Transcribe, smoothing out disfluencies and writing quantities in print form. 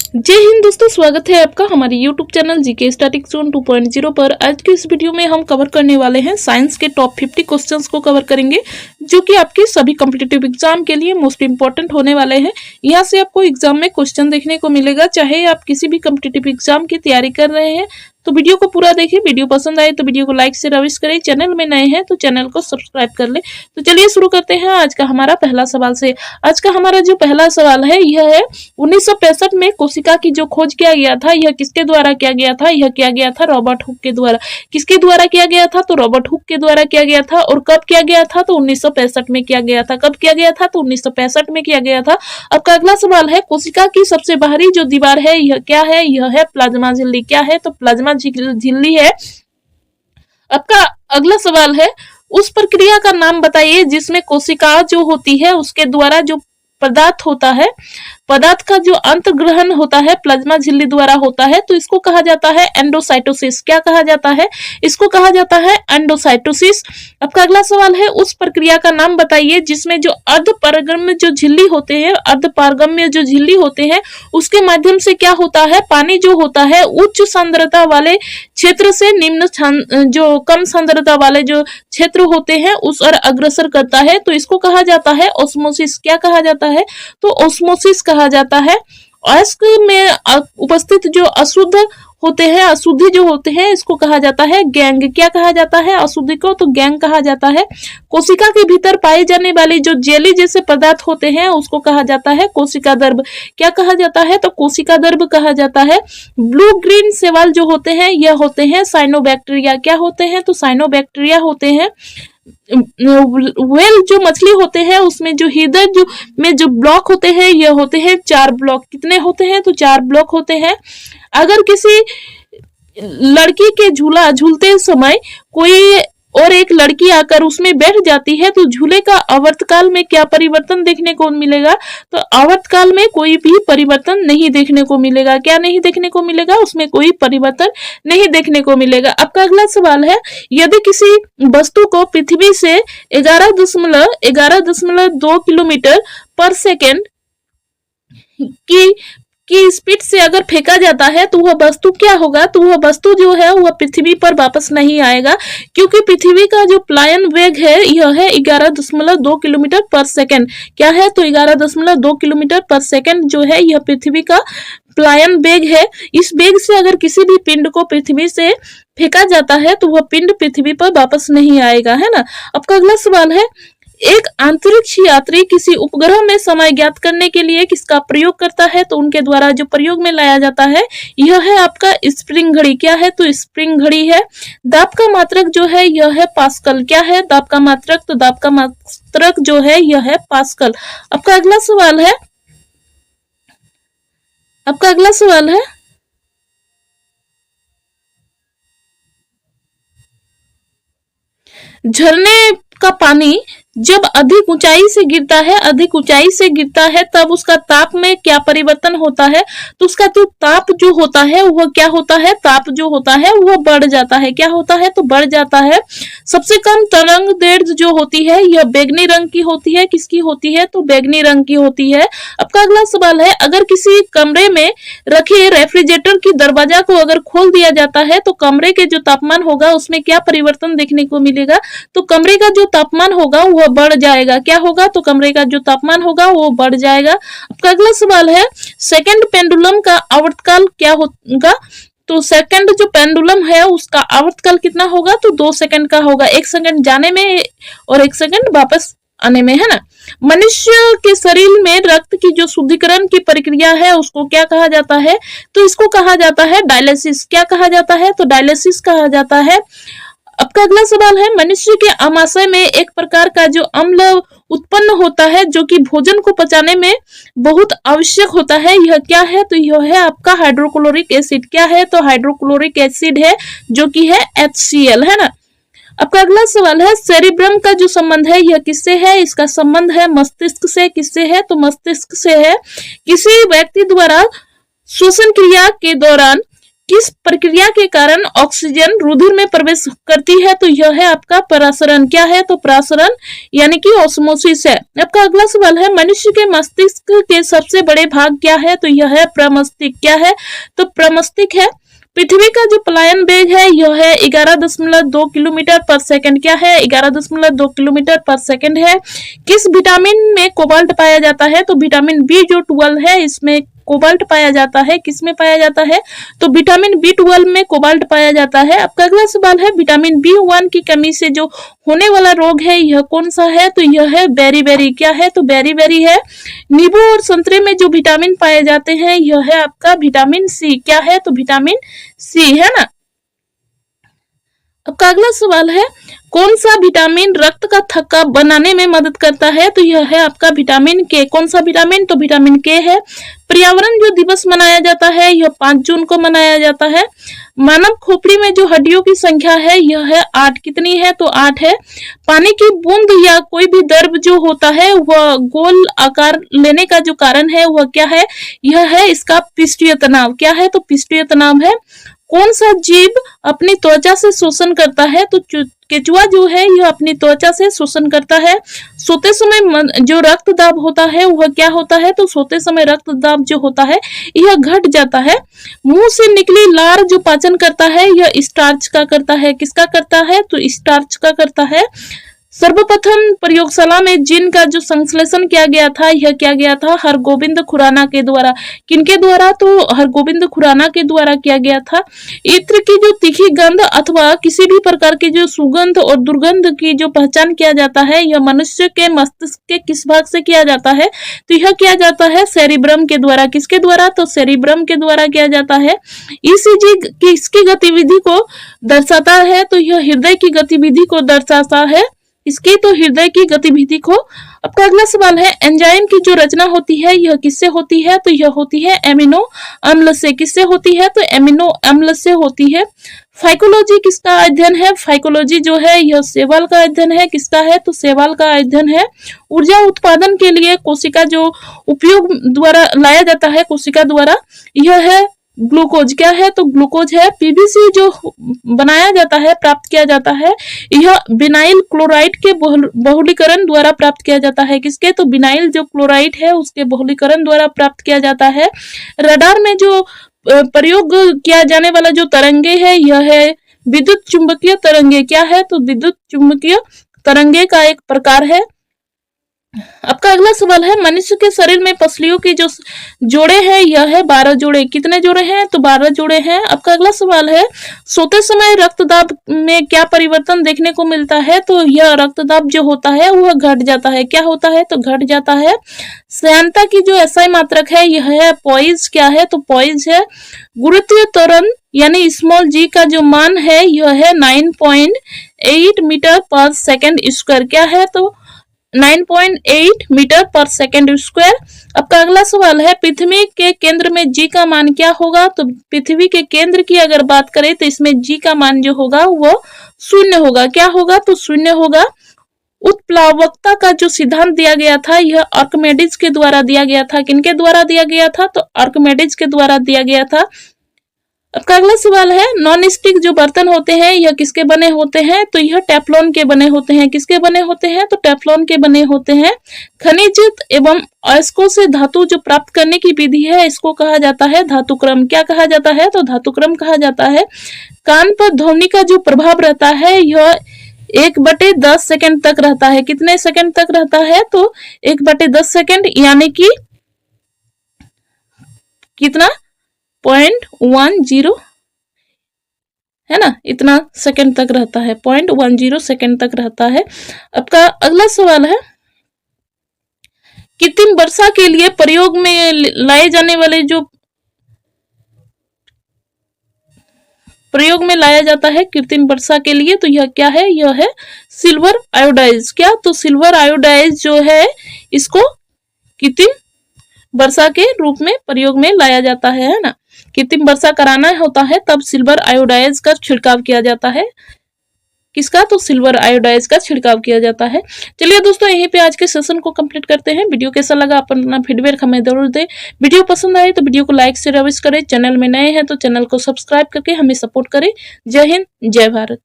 जय हिंद दोस्तों, स्वागत है आपका हमारे YouTube channel GK statics zone 2.0 पर। आज के इस वीडियो में हम कवर करने वाले हैं साइंस के टॉप 50 क्वेश्चंस को कवर करेंगे, जो कि आपके सभी कॉम्पिटिटिव एग्जाम के लिए मोस्ट इंपॉर्टेंट होने वाले हैं। यहाँ से आपको एग्जाम में क्वेश्चन देखने को मिलेगा, चाहे आप किसी भी कॉम्पिटिटिव एग्जाम की तैयारी कर रहे हैं तो वीडियो को पूरा देखिए। वीडियो पसंद आए तो वीडियो को लाइक से अवश्य करें। चैनल में नए हैं तो चैनल को सब्सक्राइब कर ले। तो चलिए शुरू करते हैं आज का हमारा पहला सवाल से। आज का हमारा जो पहला सवाल है यह है 1965 में कोशिका की जो खोज किया गया था, यह किसके द्वारा किया गया था? यह किया गया था रॉबर्ट हुक के द्वारा। किसके द्वारा किया गया था? तो रॉबर्ट हुक के द्वारा किया गया था। और कब किया गया था? तो 1965 में किया गया था। कब किया गया था? तो 1965 में किया गया था। अब का अगला सवाल है कोशिका की सबसे बाहरी जो दीवार है यह क्या है? यह है प्लाज्मा झिल्ली। क्या है? तो प्लाज्मा झिल्ली है। आपका अगला सवाल है उस प्रक्रिया का नाम बताइए जिसमें कोशिका जो होती है उसके द्वारा जो पदार्थ होता है, पदार्थ का जो अंतर्ग्रहण होता है प्लाज्मा झिल्ली द्वारा होता है, तो इसको कहा जाता है एंडोसाइटोसिस। क्या कहा जाता है? इसको कहा जाता है एंडोसाइटोसिस। आपका अगला सवाल है उस प्रक्रिया का नाम बताइए जिसमें जो अर्धपारगम्य जो झिल्ली होते हैं, अर्धपारगम्य जो झिल्ली होते हैं उसके माध्यम से क्या होता है? पानी जो होता है उच्च सांद्रता वाले क्षेत्र से निम्न जो कम सांद्रता वाले जो क्षेत्र होते हैं उस ओर अग्रसर करता है, तो इसको कहा जाता है ऑस्मोसिस। क्या कहा जाता है? तो ऑस्मोसिस कहा जाता है। अयस्क में उपस्थित जो अशुद्ध होते हैं, अशुद्धि जो होते हैं, इसको कहा जाता है गैंग। क्या कहा जाता है? अशुद्धि को तो गैंग कहा जाता है। कोशिका के भीतर पाए जाने वाले जो जेली जैसे पदार्थ होते हैं उसको कहा जाता है कोशिका द्रव। क्या कहा जाता है? तो कोशिका द्रव कहा जाता है। ब्लू ग्रीन शैवाल जो होते हैं यह होते हैं साइनोबैक्टीरिया। क्या होते हैं? तो साइनोबैक्टीरिया होते हैं। वेल जो मछली होते हैं उसमें जो हृदय जो में जो ब्लॉक होते हैं यह होते हैं 4 ब्लॉक। कितने होते हैं? तो 4 ब्लॉक होते हैं। अगर किसी लड़की के झूला झूलते समय कोई और एक लड़की आकर उसमें बैठ जाती है तो झूले का आवर्तकाल में क्या परिवर्तन देखने को मिलेगा? तो आवर्तकाल में कोई भी परिवर्तन नहीं देखने को मिलेगा। क्या नहीं देखने को मिलेगा? उसमें कोई परिवर्तन नहीं देखने को मिलेगा। आपका अगला सवाल है यदि किसी वस्तु को पृथ्वी से 11.2 किलोमीटर पर सेकेंड की स्पीड से अगर फेंका जाता है तो वह वस्तु क्या होगा? तो वह वस्तु जो है वह पृथ्वी पर वापस नहीं आएगा, क्योंकि पृथ्वी का जो प्लायन वेग है यह है 11.2 किलोमीटर पर सेकेंड। क्या है? तो 11.2 किलोमीटर पर सेकेंड जो है यह पृथ्वी का प्लायन वेग है। इस वेग से अगर किसी भी पिंड को पृथ्वी से फेंका जाता है तो वह पिंड पृथ्वी पर वापस नहीं आएगा, है ना। आपका अगला सवाल है एक अंतरिक्ष यात्री किसी उपग्रह में समय ज्ञात करने के लिए किसका प्रयोग करता है? तो उनके द्वारा जो प्रयोग में लाया जाता है यह है आपका स्प्रिंग घड़ी। क्या है? तो स्प्रिंग घड़ी है। दाब का मात्रक जो है यह है पास्कल। क्या है? दाब का मात्रक, तो दाब का मात्रक जो है यह है पास्कल। आपका अगला सवाल है झरने का पानी जब अधिक ऊंचाई से गिरता है तब उसका ताप में क्या परिवर्तन होता है? तो उसका जो ताप जो होता है वह क्या होता है? ताप जो होता है वह बढ़ जाता है। क्या होता है? तो बढ़ जाता है। सबसे कम तरंग दैर्ध्य जो होती है यह बैगनी रंग की होती है। किसकी होती है? तो बैगनी रंग की होती है। आपका अगला सवाल है अगर किसी कमरे में रखे रेफ्रिजरेटर की दरवाजा को अगर खोल दिया जाता है तो कमरे के जो तापमान होगा उसमें क्या परिवर्तन देखने को मिलेगा? तो कमरे का जो तापमान होगा वह बढ़ जाएगा। क्या होगा? तो कमरे का जो तापमान होगा वो बढ़ जाएगा। आपका अगला सवाल है सेकंड पेंडुलम का आवर्तकाल क्या होगा? तो सेकंड जो पेंडुलम है उसका आवर्तकाल कितना होगा? तो 2 सेकंड का होगा। 1 सेकंड जाने में और 1 सेकंड वापस आने में, है ना। मनुष्य के शरीर में रक्त की जो शुद्धिकरण की प्रक्रिया है उसको क्या कहा जाता है? तो इसको कहा जाता है डायलिसिस। क्या कहा जाता है? तो डायलिसिस कहा जाता है। आपका अगला सवाल है मनुष्य के आमाशय में एक प्रकार का जो अम्ल उत्पन्न होता है जो कि भोजन को पचाने में बहुत आवश्यक होता है, यह क्या है? तो यह है आपका हाइड्रोक्लोरिक एसिड। क्या है? तो हाइड्रोक्लोरिक एसिड है जो कि है HCl, है ना। आपका अगला सवाल है सेरिब्रम का जो संबंध है यह किससे है? इसका संबंध है मस्तिष्क से। किससे है? तो मस्तिष्क से है। किसी व्यक्ति द्वारा श्वसन क्रिया के दौरान किस प्रक्रिया के कारण ऑक्सीजन रुधिर में प्रवेश करती है? तो यह है आपका परासरण। क्या है? तो परासरण यानी कि ऑस्मोसिस है। आपका अगला सवाल है, मनुष्य के मस्तिष्क के सबसे बड़े भाग क्या है? तो यह है प्रमस्तिष्क। क्या है? तो प्रमस्तिष्क है। पृथ्वी का जो पलायन वेग है यह है 11.2 किलोमीटर पर सेकंड। क्या है? 11.2 किलोमीटर पर सेकंड है। किस विटामिन में कोबाल्ट पाया जाता है? तो विटामिन बी जो 12 है इसमें कोबाल्ट पाया जाता है। किस में पाया जाता है? तो विटामिन B12 में कोबाल्ट पाया जाता है। आपका अगला सवाल है, विटामिन B1 की कमी से जो होने वाला रोग है यह कौन सा है? तो यह है बेरी। क्या है? तो बेरी है। नींबू और संतरे में जो विटामिन पाए जाते हैं यह है आपका विटामिन सी। क्या है? तो विटामिन सी है ना। आपका अगला सवाल है, कौन सा विटामिन रक्त का थक्का बनाने में मदद करता है? तो यह है आपका विटामिन के। कौन सा विटामिन? तो विटामिन के है। पर्यावरण जो दिवस मनाया जाता है यह 5 जून को मनाया जाता है। मानव खोपड़ी में जो हड्डियों की संख्या है यह है 8। कितनी है? तो 8 है। पानी की बूंद या कोई भी द्रव जो होता है वह गोल आकार लेने का जो कारण है वह क्या है? यह है इसका पृष्ठीय तनाव। क्या है? तो पृष्ठीय तनाव है। कौन सा जीव अपनी त्वचा से शोषण करता है? तो केचुआ जो है यह अपनी त्वचा से शोषण करता है। सोते समय जो रक्त दाब होता है वह क्या होता है? तो सोते समय रक्त दाब जो होता है यह घट जाता है। मुंह से निकली लार जो पाचन करता है यह स्टार्च का करता है। किसका करता है? तो स्टार्च का करता है। सर्वप्रथम प्रयोगशाला में जिन का जो संश्लेषण किया गया था यह किया गया था हरगोविंद खुराना के द्वारा। किनके द्वारा? तो हरगोविंद खुराना के द्वारा किया गया था। इत्र की जो तीखी गंध अथवा किसी भी प्रकार की जो सुगंध और दुर्गंध की जो पहचान किया जाता है यह मनुष्य के मस्तिष्क के किस भाग से किया जाता है? तो यह किया जाता है सेरिब्रम के द्वारा। किसके द्वारा? तो सेरिब्रम के द्वारा किया जाता है। ईसीजी किसकी गतिविधि को दर्शाता है? तो यह हृदय की गतिविधि को दर्शाता है। इसकी तो हृदय की गतिविधि को। आपका अगला सवाल है, एंजाइम की जो रचना होती है यह किससे होती है? तो यह होती है एमिनो अम्ल से। किससे होती है? तो एमिनो अम्ल से होती है। फाइकोलॉजी किसका अध्ययन है? फाइकोलॉजी जो है यह शैवाल का अध्ययन है। किसका है? तो शैवाल का अध्ययन है। ऊर्जा उत्पादन के लिए कोशिका जो उपयोग द्वारा लाया जाता है कोशिका द्वारा यह है ग्लूकोज। क्या है? तो ग्लूकोज है। पीवीसी जो बनाया जाता है प्राप्त किया जाता है यह विनाइल क्लोराइड के बहुलीकरण द्वारा प्राप्त किया जाता है। किसके? तो विनाइल जो क्लोराइड है उसके बहुलीकरण द्वारा प्राप्त किया जाता है। रडार में जो प्रयोग किया जाने वाला जो तरंगे है यह है विद्युत चुंबकीय तरंगे। क्या है? तो विद्युत चुंबकीय तरंगे का एक प्रकार है। आपका अगला सवाल है, मनुष्य के शरीर में पसलियों की जो जोड़े हैं यह है 12 जोड़े। कितने जोड़े हैं? तो 12 जोड़े हैं। आपका अगला सवाल है, सोते समय रक्तदाब में क्या परिवर्तन देखने को मिलता है? तो यह रक्तदाब जो होता है वह घट जाता है। क्या होता है? तो घट जाता है। श्यानता की जो एसआई मात्रक है यह है पॉइज। क्या है? तो पॉइज है। गुरुत्वीय त्वरण यानी स्मॉल जी का जो मान है यह है 9.8 मीटर पर सेकेंड स्क्वायर। क्या है? तो 9.8 मीटर पर सेकेंड स्क्वायर। आपका अगला सवाल है, पृथ्वी के केंद्र में जी का मान क्या होगा? तो पृथ्वी के केंद्र की अगर बात करें तो इसमें जी का मान जो होगा वो 0 होगा। क्या होगा? तो 0 होगा। उत्प्लावकता का जो सिद्धांत दिया गया था यह आर्किमिडीज के द्वारा दिया गया था। किनके द्वारा दिया गया था? तो आर्किमिडीज के द्वारा दिया गया था। आपका अगला सवाल है, नॉन स्टिक जो बर्तन होते हैं यह किसके बने होते हैं? तो यह टेफ्लॉन के बने होते हैं। किसके बने होते हैं? तो टेफ्लॉन के बने होते हैं। खनिज एवं अयस्कों से धातु जो प्राप्त करने की विधि है इसको कहा जाता है धातुक्रम। क्या कहा जाता है? तो धातुक्रम कहा जाता है। कान पर ध्वनि का जो प्रभाव रहता है यह 1/10 सेकंड तक रहता है। कितने सेकंड तक रहता है? तो 1/10 सेकंड यानी कि कितना 0.10 है ना, इतना सेकंड तक रहता है। 0.10 सेकंड तक रहता है। आपका अगला सवाल है, कृत्रिम वर्षा के लिए प्रयोग में लाए जाने वाले जो प्रयोग में लाया जाता है कृत्रिम वर्षा के लिए तो यह क्या है? यह है सिल्वर आयोडाइज। क्या? तो सिल्वर आयोडाइज जो है इसको कृत्रिम वर्षा के रूप में प्रयोग में लाया जाता है ना। कृत्रिम वर्षा कराना होता है तब सिल्वर आयोडाइज का छिड़काव किया जाता है। किसका, तो सिल्वर आयोडाइज का छिड़काव किया जाता है। चलिए दोस्तों, यहीं पे आज के सेशन को कंप्लीट करते हैं। वीडियो कैसा लगा अपना फीडबैक हमें जरूर दे। वीडियो पसंद आए तो वीडियो को लाइक शेयर अवश्य करें। चैनल में नए हैं तो चैनल को सब्सक्राइब करके हमें सपोर्ट करें। जय हिंद, जय भारत।